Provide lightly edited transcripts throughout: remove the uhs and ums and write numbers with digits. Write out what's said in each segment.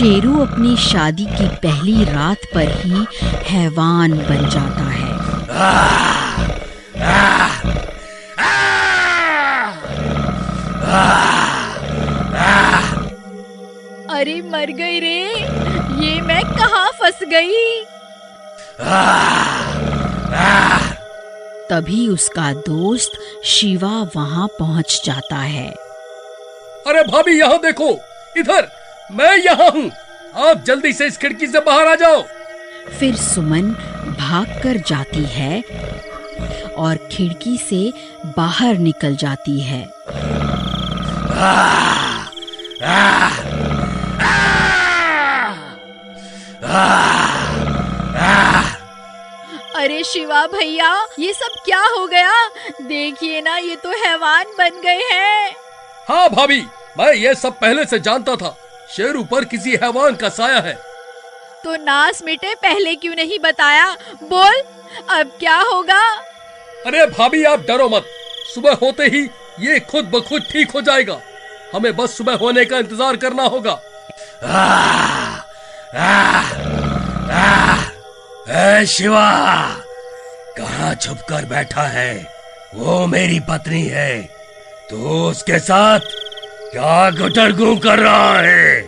शेरू अपनी शादी की पहली रात पर ही हैवान बन जाता है। अरे मर गई रे, ये मैं कहाँ फंस गई। तभी उसका दोस्त शिवा वहां पहुंच जाता है। अरे भाभी यहाँ देखो, इधर मैं यहाँ हूँ, आप जल्दी से इस खिड़की से बाहर आ जाओ। फिर सुमन भागकर जाती है और खिड़की से बाहर निकल जाती है। अरे शिवा भैया, ये सब क्या हो गया? देखिए ना, ये तो हैवान बन गए हैं। हाँ भाभी, मैं ये सब पहले से जानता था। शेरू पर किसी हैवान का साया है। तो नास मिटे, पहले क्यों नहीं बताया? बोल, अब क्या होगा? अरे भाभी आप डरो मत, सुबह होते ही ये खुद ब खुद ठीक हो जाएगा। हमें बस सुबह होने का इंतजार करना होगा। ऐ शिवा, कहाँ छुप कर बैठा है? वो मेरी पत्नी है, तो उसके साथ क्या गुटरगू कर रहा है?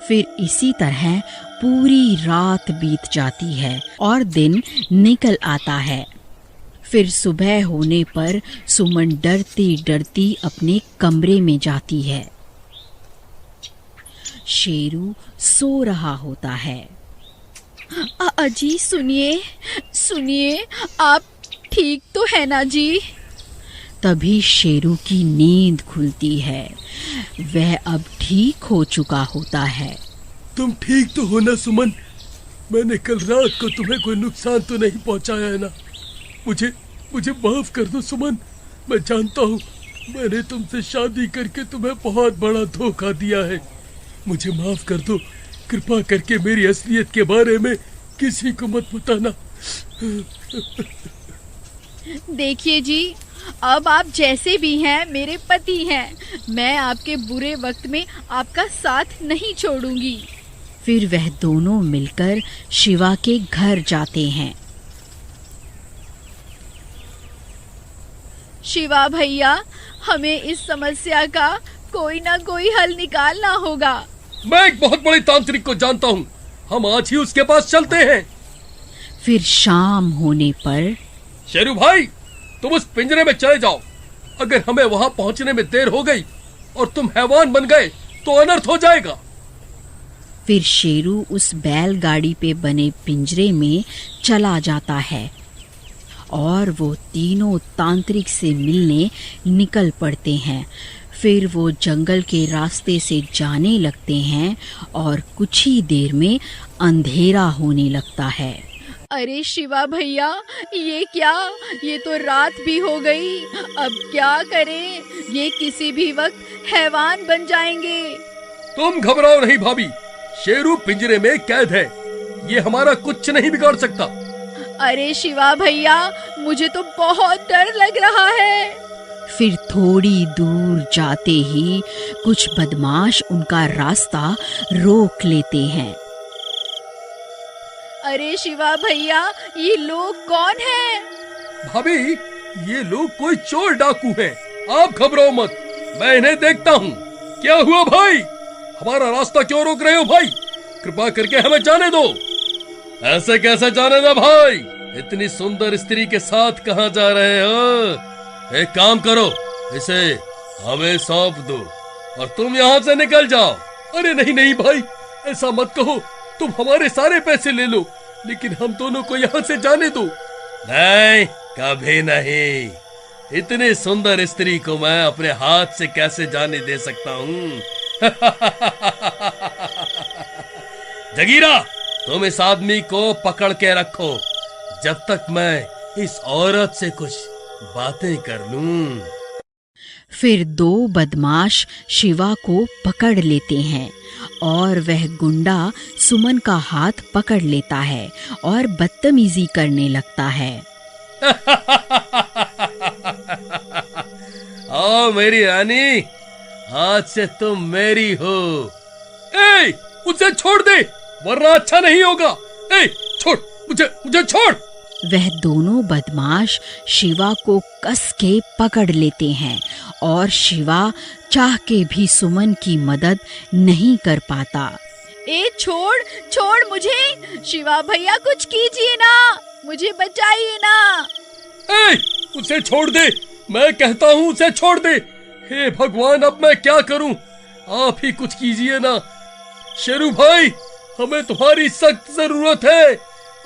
फिर इसी तरह पूरी रात बीत जाती है और दिन निकल आता है। फिर सुबह होने पर सुमन डरती डरती अपने कमरे में जाती है। शेरू सो रहा होता है। अजी सुनिए सुनिए, आप ठीक तो है ना जी? तभी शेरू की नींद खुलती है। वह अब ठीक हो चुका होता है। तुम ठीक तो हो ना सुमन? मैंने कल रात को तुम्हें कोई नुकसान तो नहीं पहुंचाया है ना? मुझे माफ कर दो सुमन। मैं जानता हूँ मैंने तुमसे शादी करके तुम्हें बहुत बड़ा धोखा दिया है। मुझे माफ कर दो। कृपा करके मेरी असलियत के बारे में किसी को मत बताना। देखिए जी, अब आप जैसे भी हैं मेरे पति हैं। मैं आपके बुरे वक्त में आपका साथ नहीं छोड़ूंगी। फिर वह दोनों मिलकर शिवा के घर जाते हैं। शिवा भैया, हमें इस समस्या का कोई ना कोई हल निकालना होगा। मैं एक बहुत बड़ी तांत्रिक को जानता हूँ, हम आज ही उसके पास चलते हैं। फिर शाम होने पर शेरू भाई, तुम उस पिंजरे में चले जाओ। अगर हमें वहाँ पहुँचने में देर हो गई और तुम हैवान बन गए तो अनर्थ हो जाएगा। फिर शेरू उस बैलगाड़ी पे बने पिंजरे में चला जाता है और वो तीनों तांत्रिक से मिलने निकल पड़ते हैं। फिर वो जंगल के रास्ते से जाने लगते हैं और कुछ ही देर में अंधेरा होने लगता है। अरे शिवा भैया, ये क्या? ये तो रात भी हो गई। अब क्या करें? ये किसी भी वक्त हैवान बन जाएंगे। तुम घबराओ नहीं भाभी, शेरू पिंजरे में कैद है। ये हमारा कुछ नहीं बिगाड़ सकता। अरे शिवा भैया, मुझे तो बहुत डर लग रहा है। फिर थोड़ी दूर जाते ही कुछ बदमाश उनका रास्ता रोक लेते हैं। अरे शिवा भैया, ये लोग कौन हैं? भाभी, ये लोग कोई चोर डाकू हैं। आप घबराओ मत, मैं इन्हें देखता हूँ। क्या हुआ भाई? हमारा रास्ता क्यों रोक रहे हो भाई? कृपा करके हमें जाने दो। ऐसे कैसे जाने दो भाई? इतनी सुंदर स्त्री के साथ कहाँ जा रहे हो? एक काम करो, इसे हमें सौंप दो और तुम यहाँ से निकल जाओ। अरे नहीं नहीं भाई, ऐसा मत कहो। तुम हमारे सारे पैसे ले लो, लेकिन हम दोनों को यहाँ से जाने दो। नहीं, कभी नहीं। इतनी सुंदर स्त्री को मैं अपने हाथ से कैसे जाने दे सकता हूँ? जगीरा, तुम इस आदमी को पकड़ के रखो जब तक मैं इस औरत से कुछ बातें कर लूं। फिर दो बदमाश शिवा को पकड़ लेते हैं और वह गुंडा सुमन का हाथ पकड़ लेता है और बदतमीजी करने लगता है। आओ मेरी रानी, आज से तुम मेरी हो। ए, उसे छोड़ दे वरना अच्छा नहीं होगा। ए, छोड़ मुझे छोड़। वह दोनों बदमाश शिवा को कस के पकड़ लेते हैं और शिवा चाह के भी सुमन की मदद नहीं कर पाता। ए छोड़ मुझे, शिवा भैया कुछ कीजिए ना, मुझे बचाइए ना। ए, उसे छोड़ दे, मैं कहता हूँ उसे छोड़ दे। हे भगवान, अब मैं क्या करूँ? आप ही कुछ कीजिए ना। शेरू भाई, हमें तुम्हारी सख्त जरूरत है।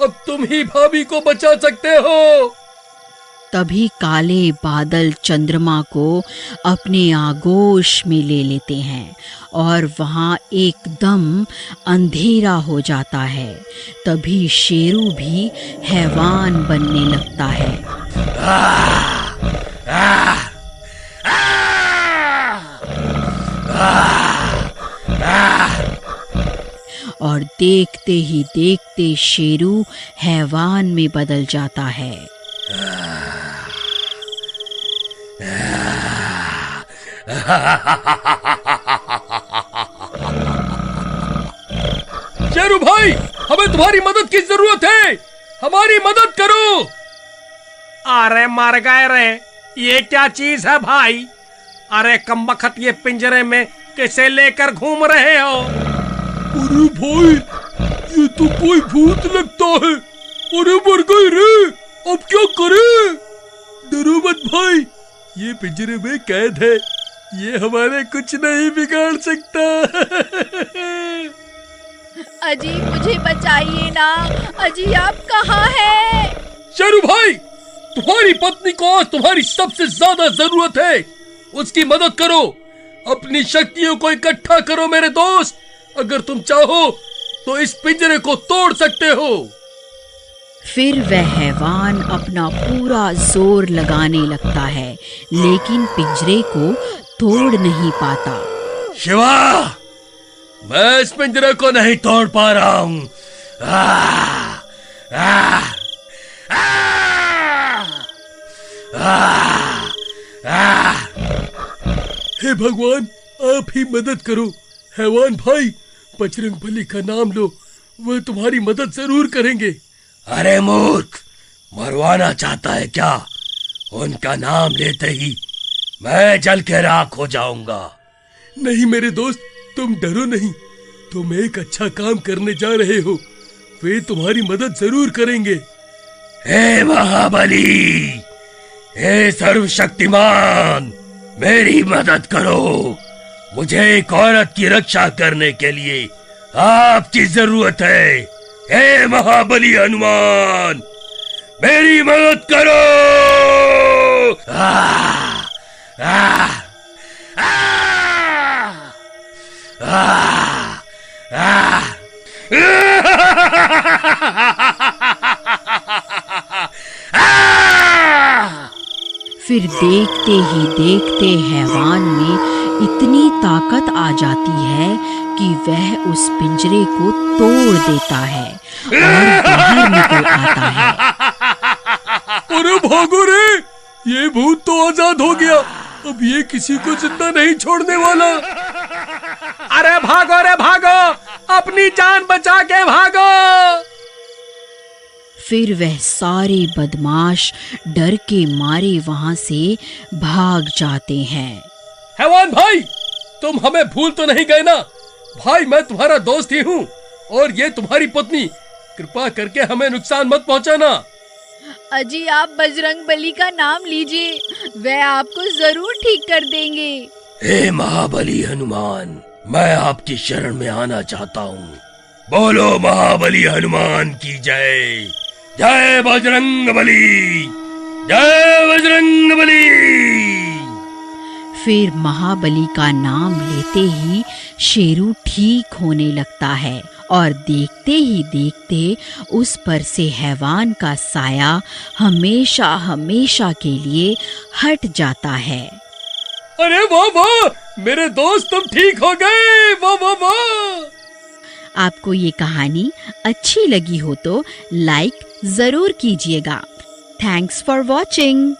अब तुम ही भाभी को बचा सकते हो। तभी काले बादल चंद्रमा को अपने आगोश में ले लेते हैं और वहां एकदम अंधेरा हो जाता है। तभी शेरू भी हैवान बनने लगता है। और देखते ही देखते शेरू हैवान में बदल जाता है। शेरू भाई, हमें तुम्हारी मदद की जरूरत है, हमारी मदद करो। अरे मर गए रे, ये क्या चीज है भाई? अरे कमबख्त, ये पिंजरे में किसे लेकर घूम रहे हो? अरे भाई, ये तो कोई भूत लगता है। अरे मर गए रे, अब क्या करें? डरो मत भाई, ये पिंजरे में कैद है, ये हमारे कुछ नहीं बिगाड़ सकता। अजी मुझे बचाइए ना, अजी आप कहाँ हैं? शेरू भाई, तुम्हारी पत्नी को आज तुम्हारी सबसे ज्यादा जरूरत है, उसकी मदद करो। अपनी शक्तियों को इकट्ठा करो मेरे दोस्त। अगर तुम चाहो तो इस पिंजरे को तोड़ सकते हो। फिर वह हैवान अपना पूरा जोर लगाने लगता है, लेकिन पिंजरे को तोड़ नहीं पाता। शिवा, मैं इस पिंजरे को नहीं तोड़ पा रहा हूँ। हे भगवान, आप ही मदद करो। हैवान भाई, बजरंगबली का नाम लो, वह तुम्हारी मदद जरूर करेंगे। अरे मूर्ख, मरवाना चाहता है क्या? उनका नाम लेते ही मैं जल के राख हो जाऊंगा। नहीं मेरे दोस्त, तुम डरो नहीं, तुम एक अच्छा काम करने जा रहे हो, वे तुम्हारी मदद जरूर करेंगे। हे महाबली, हे सर्वशक्तिमान, मेरी मदद करो। मुझे एक औरत की रक्षा करने के लिए आपकी जरूरत है। हे महाबली हनुमान, मेरी मदद करो। फिर देखते ही देखते हैवान में इतनी ताकत आ जाती है कि वह उस पिंजरे को तोड़ देता है और बाहर निकल आता है। अरे भागो रे, ये भूत तो आजाद हो गया, अब ये किसी को जिंदा नहीं छोड़ने वाला। अरे भागो रे भागो, अपनी जान बचा के भागो। फिर वह सारे बदमाश डर के मारे वहां से भाग जाते हैं। हैवान भाई, तुम हमें भूल तो नहीं गए ना? भाई, मैं तुम्हारा दोस्त ही हूँ और ये तुम्हारी पत्नी। कृपा करके हमें नुकसान मत पहुँचाना। अजी आप बजरंगबली का नाम लीजिए, वह आपको जरूर ठीक कर देंगे। हे महाबली हनुमान, मैं आपकी शरण में आना चाहता हूँ। बोलो महाबली हनुमान की जय। जय बजरंगबली, जय बजरंगबली। फिर महाबली का नाम लेते ही शेरू ठीक होने लगता है और देखते ही देखते उस पर से हैवान का साया हमेशा हमेशा के लिए हट जाता है। अरे वाह वाह, मेरे दोस्त तुम ठीक हो गए, वाह वाह वाह। आपको ये कहानी अच्छी लगी हो तो लाइक जरूर कीजिएगा। Thanks for watching.